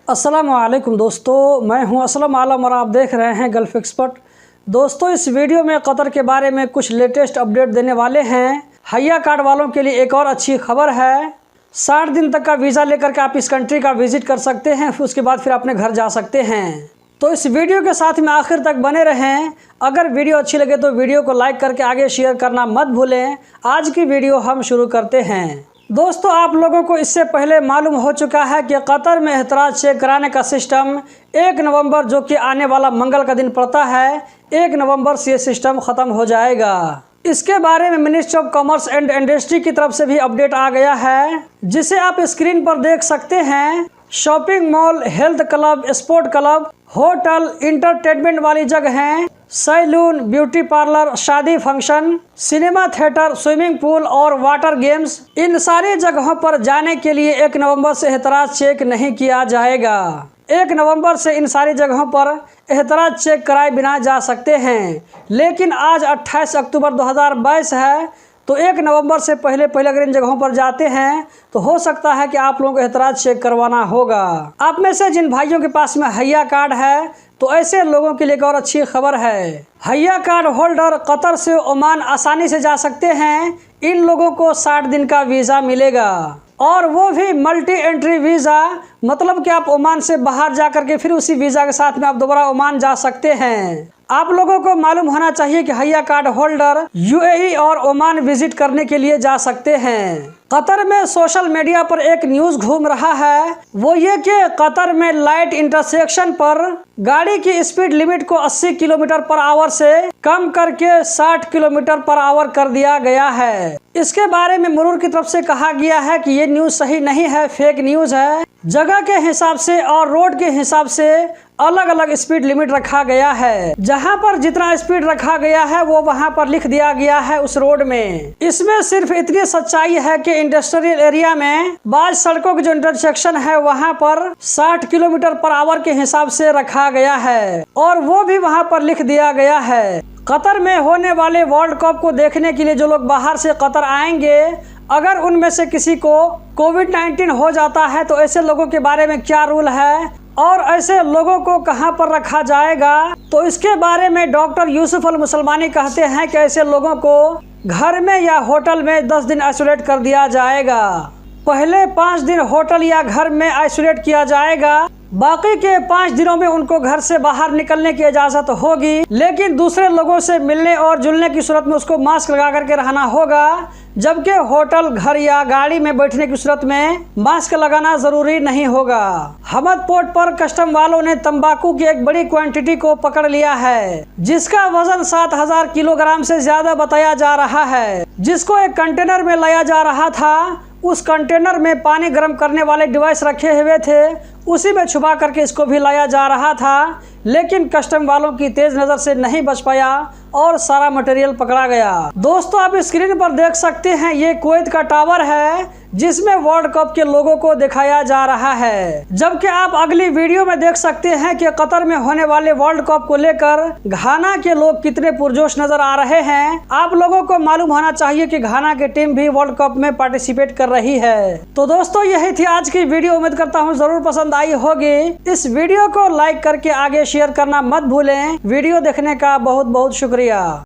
अस्सलाम वालेकुम दोस्तों, मैं हूं असलम आलम और आप देख रहे हैं गल्फ एक्सपर्ट। दोस्तों, इस वीडियो में कतर के बारे में कुछ लेटेस्ट अपडेट देने वाले हैं। हया कार्ड वालों के लिए एक और अच्छी खबर है। 60 दिन तक का वीज़ा लेकर के आप इस कंट्री का विजिट कर सकते हैं, उसके बाद फिर अपने घर जा सकते हैं। तो इस वीडियो के साथ में आखिर तक बने रहें। अगर वीडियो अच्छी लगे तो वीडियो को लाइक करके आगे शेयर करना मत भूलें। आज की वीडियो हम शुरू करते हैं। दोस्तों, आप लोगों को इससे पहले मालूम हो चुका है कि कतर में एहतराज चेक कराने का सिस्टम 1 नवंबर जो कि आने वाला मंगल का दिन पड़ता है, 1 नवंबर से ये सिस्टम ख़त्म हो जाएगा। इसके बारे में ministry of commerce and industry की तरफ से भी अपडेट आ गया है, जिसे आप स्क्रीन पर देख सकते हैं। Shopping mall, health club, sport club, hotel, entertainment वाली जगहें, सैलून, ब्यूटी पार्लर, शादी function, cinema theatre, swimming pool और वाटर गेम्स, इन सारी जगहों पर जाने के लिए 1 नवंबर से एहतराज चेक नहीं किया जाएगा। 1 नवंबर से इन सारी जगहों पर एहतराज चेक कराए बिना जा सकते हैं। लेकिन आज 28 अक्टूबर 2022 है, तो 1 नवंबर से पहले अगर इन जगहों पर जाते हैं तो हो सकता है कि आप लोगों को एहतराज चेक करवाना होगा। आप में से जिन भाइयों के पास में हया कार्ड है, तो ऐसे लोगों के लिए एक और अच्छी खबर है। हया कार्ड होल्डर कतर से ओमान आसानी से जा सकते हैं। इन लोगों को 60 दिन का वीज़ा मिलेगा, और वो भी मल्टी एंट्री वीज़ा, मतलब कि आप ओमान से बाहर जा करके फिर उसी वीज़ा के साथ में आप दोबारा ओमान जा सकते हैं। आप लोगों को मालूम होना चाहिए कि हया कार्ड होल्डर यूएई और ओमान विजिट करने के लिए जा सकते हैं। कतर में सोशल मीडिया पर एक न्यूज़ घूम रहा है, वो ये कि कतर में लाइट इंटरसेक्शन पर गाड़ी की स्पीड लिमिट को 80 किलोमीटर पर आवर से कम करके 60 किलोमीटर पर आवर कर दिया गया है। इसके बारे में मरूर की तरफ से कहा गया है कि ये न्यूज़ सही नहीं है, फेक न्यूज़ है। जगह के हिसाब से और रोड के हिसाब से अलग अलग स्पीड लिमिट रखा गया है। जहां पर जितना स्पीड रखा गया है वो वहां पर लिख दिया गया है उस रोड में। इसमें सिर्फ इतनी सच्चाई है कि इंडस्ट्रियल एरिया में बाज सड़कों की जो इंटरसेक्शन है वहां पर 60 किलोमीटर पर आवर के हिसाब से रखा गया है, और वो भी वहां पर लिख दिया गया है। कतर में होने वाले वर्ल्ड कप को देखने के लिए जो लोग बाहर से कतर आएंगे, अगर उनमें से किसी को कोविड-19 हो जाता है तो ऐसे लोगों के बारे में क्या रूल है और ऐसे लोगों को कहां पर रखा जाएगा, तो इसके बारे में डॉक्टर यूसुफ अल मुसलमानी कहते हैं कि ऐसे लोगों को घर में या होटल में 10 दिन आइसोलेट कर दिया जाएगा। पहले 5 दिन होटल या घर में आइसोलेट किया जाएगा, बाकी के 5 दिनों में उनको घर से बाहर निकलने की इजाज़त होगी, लेकिन दूसरे लोगों से मिलने और जुलने की सूरत में उसको मास्क लगा करके रहना होगा। जबकि होटल, घर या गाड़ी में बैठने की सूरत में मास्क लगाना ज़रूरी नहीं होगा। हमद पोर्ट पर कस्टम वालों ने तंबाकू की एक बड़ी क्वांटिटी को पकड़ लिया है, जिसका वजन 7000 किलोग्राम से ज़्यादा बताया जा रहा है, जिसको एक कंटेनर में लाया जा रहा था। उस कंटेनर में पानी गर्म करने वाले डिवाइस रखे हुए थे, उसी में छुपा करके इसको भी लाया जा रहा था, लेकिन कस्टम वालों की तेज नज़र से नहीं बच पाया और सारा मटेरियल पकड़ा गया। दोस्तों, आप स्क्रीन पर देख सकते हैं, ये कुवैत का टावर है जिसमें वर्ल्ड कप के लोगों को दिखाया जा रहा है। जबकि आप अगली वीडियो में देख सकते हैं कि कतर में होने वाले वर्ल्ड कप को लेकर घाना के लोग कितने पुरजोश नजर आ रहे हैं। आप लोगों को मालूम होना चाहिए कि घाना की टीम भी वर्ल्ड कप में पार्टिसिपेट कर रही है। तो दोस्तों, यही थी आज की वीडियो। उम्मीद करता हूँ जरूर पसंद आई होगी। इस वीडियो को लाइक करके आगे शेयर करना मत भूलें। वीडियो देखने का बहुत बहुत शुक्रिया।